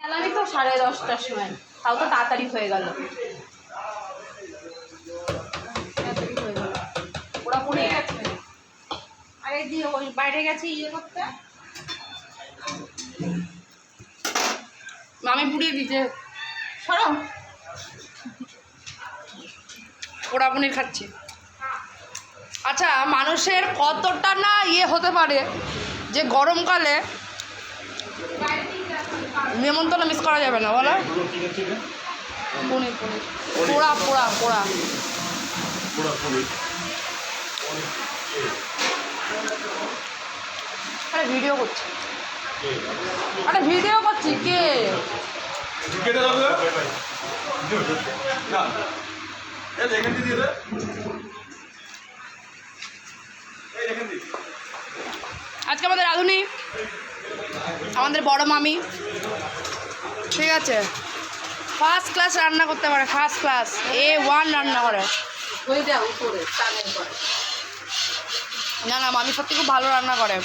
আমি তো 10:30টার সময়, তাও তো তাড়াতাড়ি হয়ে গেল। ওরা পড়ে গেছে। আরে দিয়ে ওই বাইরে গেছে ইয়ে করতে, মামি পুড়িয়ে দিতে। সরো, পোড়া পনির খাচ্ছি। আচ্ছা, মানুষের কতটা না ইয়ে হতে পারে যে গরমকালে নেমন্তন্ন মিস করা যাবে না, বলো? পনির পনির পোড়া পোড়া পোড়া আরে ভিডিও করছি, আরে ভিডিও করছি। কে আজকে আমাদের রাঁধুনি, আমাদের বড় মামি, ঠিক আছে, ফার্স্ট ক্লাস রান্না করতে পারে, ফার্স্ট ক্লাস A1 রান্না করে। না না, মামি সত্যি খুব ভালো রান্না করে,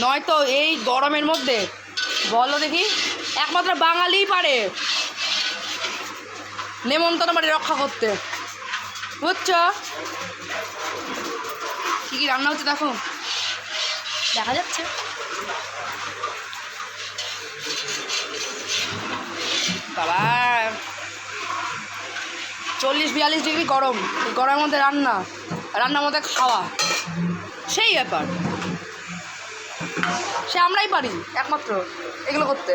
নয়তো এই গরমের মধ্যে বলো দেখি একমাত্র বাঙালিই পারে নেমন্তন্ন বাড়ি রক্ষা করতে, বুঝছো? কী কী রান্না হচ্ছে দেখো, দেখা যাচ্ছে। বাবা 40-42 ডিগ্রি গরম, এই গরমের মধ্যে রান্নার মধ্যে খাওয়া সেই ব্যাপার, সে আমরাই পারি একমাত্র এগুলো করতে।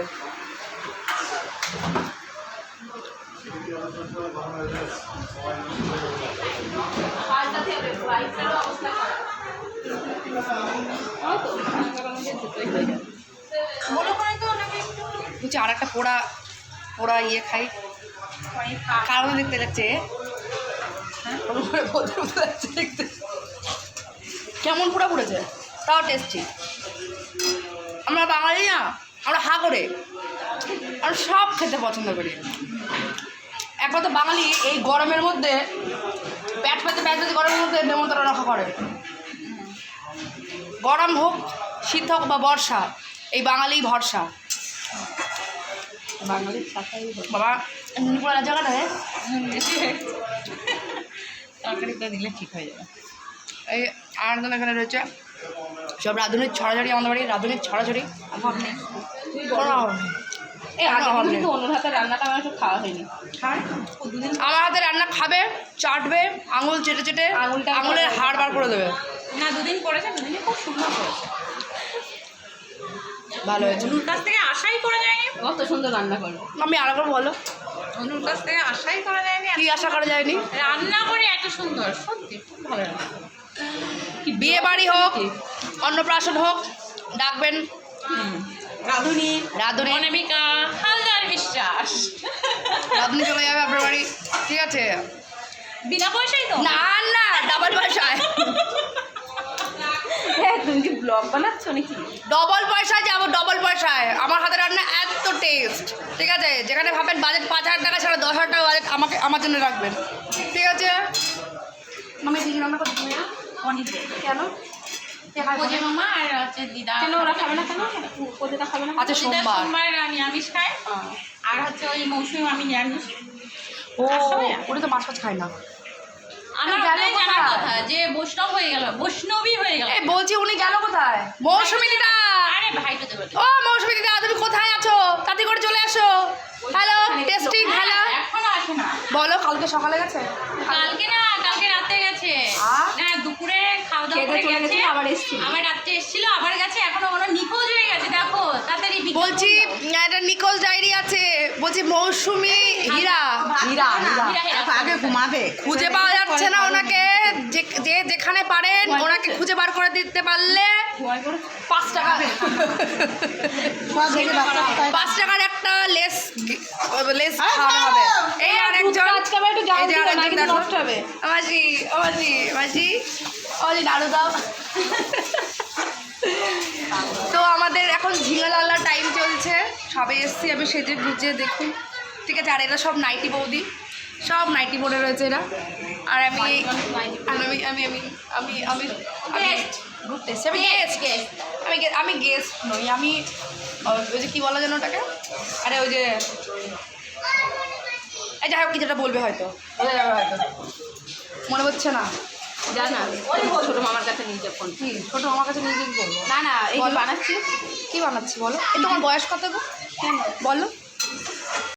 বুঝছি আর একটা পোড়া পোড়া ইয়ে খাই, কারণ দেখতে যাচ্ছে কেমন পোড়া পড়েছে, তাও টেস্টি। আমরা বাঙালি না, আমরা হা করে আমরা সব খেতে পছন্দ করি। একমাত্র বাঙালি এই গরমের মধ্যে প্যাট পেতে গরমের মধ্যে নেমন্তন্ন রক্ষা করে। গরম হোক, শীত হোক বা বর্ষা, এই বাঙালি ভরসা। বাঙালির বাবা পোড়া জায়গাটা তরকারিটা দিলে ঠিক হয়ে যাবে। এই আনন্দ এখানে রয়েছে সব রাঁধুনির ছড়াছড়ি, আমাদের বাড়ি রাঁধুনির ছড়াছড়ি। অন্য হাতের রান্নাটা আমার সব খাওয়া হয়নি, আমার হাতে রান্না খাবে, চাটবে, আঙুল চেটে চেটে আঙুলের হাড় বার করে দেবে। না, দুদিন করেছে, দুদিনই খুব সুন্দর করেছে, ভালো হয়েছে। অনুর কাছ থেকে আশাই করা যায়নি কত সুন্দর রান্না করো। আমি আরেকবার বলো, অনুর কাছ থেকে আশাই করা যায়নি। কি আশা করা যায়নি? রান্না করে এত সুন্দর, সত্যি খুব ভালো রান্না। বিয়ে বাড়ি হোক, অন্নপ্রাশন হোক, ডাকবেন রাঁধুনি, রাঁধুনি অনামিকা হালদার বিশ্বাস, রাঁধুনি চলে যাবে আপনার বাড়ি, ঠিক আছে? বিনা পয়সায় তো? না না, ডাবল পয়সায়। হ্যাঁ, তুমি কি ব্লগ বানাচ্ছ নাকি? ডবল পয়সায় যাবো, ডবল পয়সায়। আমার হাতে রান্না এত টেস্ট, ঠিক আছে? যেখানে ভাবেন বাজেট 5,000 টাকা ছাড়া 10,000 টাকা বাজেট আমার জন্য রাখবেন, ঠিক আছে? আমি দিদি রান্না করতে না অনেক। কেন? মামা আর হচ্ছে দিদা, কেন ওরা খাবে না? কেন ওদেরটা খাবে না? আচ্ছা, সোমবার নিরামিষ খায়, আর হচ্ছে ওই মৌসুমি আমি নিরামিষ। ও, ওটা তো মাছ ফাছ খায় না। আমার জানার কথা যে বৈষ্ণব হয়ে গেল, বৈষ্ণবী হয়ে গেল। এই বলছি উনি গেল কোথায়? মৌসুমি দিদা। আরে ভাই তো দেব। ও মৌসুমি দিদা, তুমি কোথায় আছো? তাড়াতাড়ি করে চলে আসো। Hello testing, hello. এখনো আসে না? বলো, কালকে সকালে গেছে? কালকে না, কালকে রাতে গেছে। না, দুপুরে খাওয়া দাওয়া করে গেছে, আবার এসেছে, আবার রাতে এসেছিল, আবার গেছে, এখনো মনে নিখোঁজ হয়ে গেছে। দেখো তাড়াতাড়ি বলছি, এটা নিখোঁজ ডায়েরি আছে, বলছি মৌসুমি হীরা হীরা আগে ঘুমাবে, খুঁজে পাওয়া যাচ্ছে না ওনাকে। যে যেখানে পারেন ওনাকে খুঁজে বার করে দিতে পারলে 5 টাকা, 5 টাকার একটা লেস খাওয়ানো হবে। এই আরেকজন, নষ্ট হবে। মাসি মাসি মাসি মাসি নাড়ু দাও। তো আমাদের এখন ঝিঙালাল্লা টাইম চলছে, সবে এসছি, আমি সেজে গুজে দেখুন, ঠিক আছে? আর এরা সব নাইটি বৌদি, সব নাইটি পরে রয়েছে এরা। আর আমি ঘুরতে এসছি, আমি গেস্ট নই, আমি ওই যে কী বলা যেন ওটাকে, আরে ওই যে এই যাই হোক কিছুটা বলবে হয়তো, বোঝা যাবে হয়তো, মনে হচ্ছে না। যা না ছোটো মামার কাছে নিয়ে যা ফোন। কি ছোটো আমার কাছে নিজে বলবো? না না এই বলো। বানাচ্ছি। কী বানাচ্ছি বলো? এই তোমার বয়স কত গো? কেন বলো।